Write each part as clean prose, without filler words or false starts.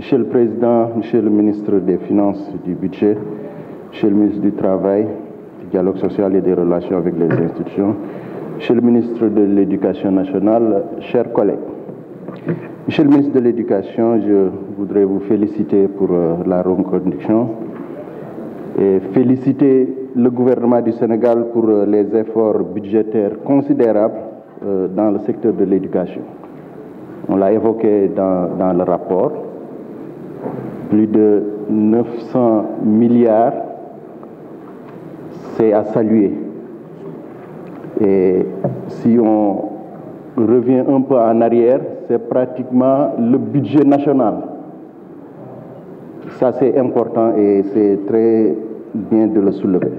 Monsieur le Président, Monsieur le Ministre des Finances et du Budget, Monsieur le Ministre du Travail, du Dialogue social et des Relations avec les institutions, Monsieur le Ministre de l'Éducation nationale, chers collègues. Monsieur le Ministre de l'Éducation, je voudrais vous féliciter pour la reconduction et féliciter le gouvernement du Sénégal pour les efforts budgétaires considérables dans le secteur de l'éducation. On l'a évoqué dans le rapport. Plus de 900 milliards, c'est à saluer. Et si on revient un peu en arrière, c'est pratiquement le budget national. Ça, c'est important et c'est très bien de le soulever.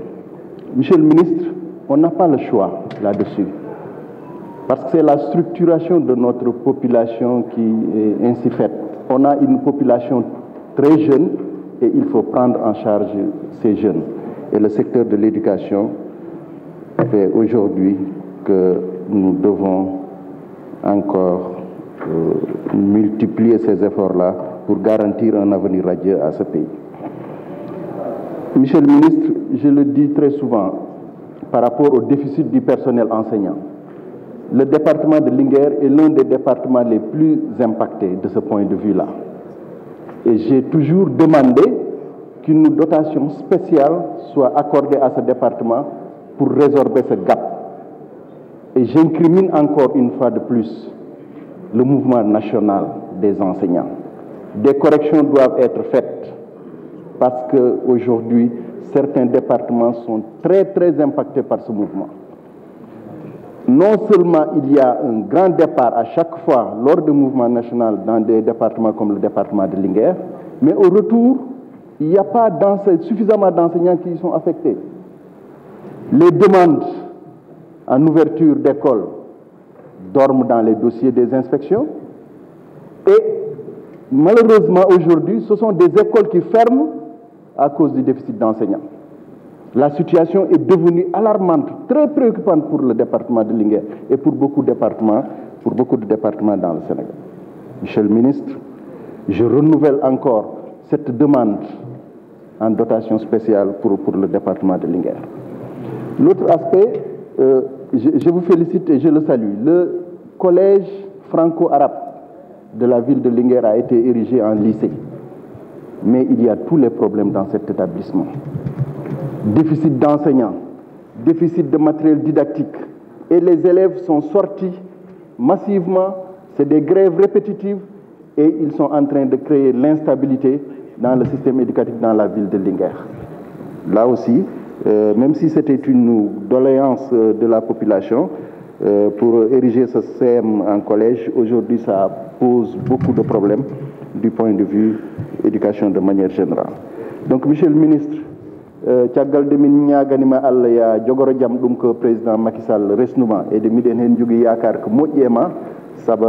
Monsieur le ministre, on n'a pas le choix là-dessus. Parce que c'est la structuration de notre population qui est ainsi faite. On a une population très jeune et il faut prendre en charge ces jeunes. Et le secteur de l'éducation fait aujourd'hui que nous devons encore multiplier ces efforts-là pour garantir un avenir radieux à ce pays. Monsieur le ministre, je le dis très souvent par rapport au déficit du personnel enseignant. Le département de Linguère est l'un des départements les plus impactés de ce point de vue-là. Et j'ai toujours demandé qu'une dotation spéciale soit accordée à ce département pour résorber ce gap. Et j'incrimine encore une fois de plus le mouvement national des enseignants. Des corrections doivent être faites parce qu'aujourd'hui, certains départements sont très impactés par ce mouvement. Non seulement il y a un grand départ à chaque fois lors du mouvement national dans des départements comme le département de Linguère, mais au retour, il n'y a pas suffisamment d'enseignants qui y sont affectés. Les demandes en ouverture d'école dorment dans les dossiers des inspections et malheureusement aujourd'hui, ce sont des écoles qui ferment à cause du déficit d'enseignants. La situation est devenue alarmante, très préoccupante pour le département de Linguère et pour beaucoup de départements dans le Sénégal. Monsieur le ministre, je renouvelle encore cette demande en dotation spéciale pour le département de Linguère. L'autre aspect, je vous félicite et je le salue. Le collège franco-arabe de la ville de Linguère a été érigé en lycée. Mais il y a tous les problèmes dans cet établissement. Déficit d'enseignants, déficit de matériel didactique. Et les élèves sont sortis massivement, c'est des grèves répétitives et ils sont en train de créer l'instabilité dans le système éducatif dans la ville de Linguère. Là aussi, même si c'était une doléance de la population pour ériger ce CM en collège, aujourd'hui ça pose beaucoup de problèmes du point de vue éducation de manière générale. Donc, monsieur le ministre, caggal de min ñaganima Allah ya jogoro jam ɗum ko président Macky Sall resnuma e de miɗen hen jogui yakar ko moƴƴema saabu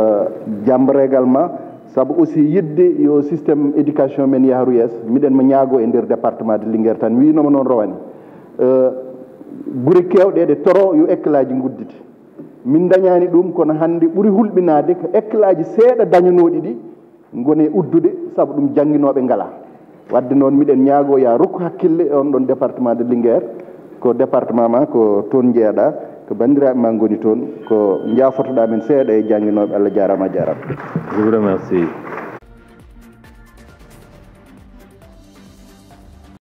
jambre également saabu aussi yidde yo système éducation men yahru yes miɗen mo ñaago e nder département de Linguère tan winoma noon rowani ɓuuri kewɗe ɗe toro yo éclaji gudditi min dañani ɗum kono hande ɓuuri hulɓinade ko éclaji seeɗa dañanoɗi ɗi gone uddude saabu ɗum jangguinoɓe ngala wadde noon miɗen ñaago ya rokku hakkille on ɗon département de Linguère ko département ma ko toon jeeɗa ko bandiraɓe ma goni toon ko jaafotoɗa men seeɗa e jangguinoɓe Allah jarama a jarama. Je vous remercie.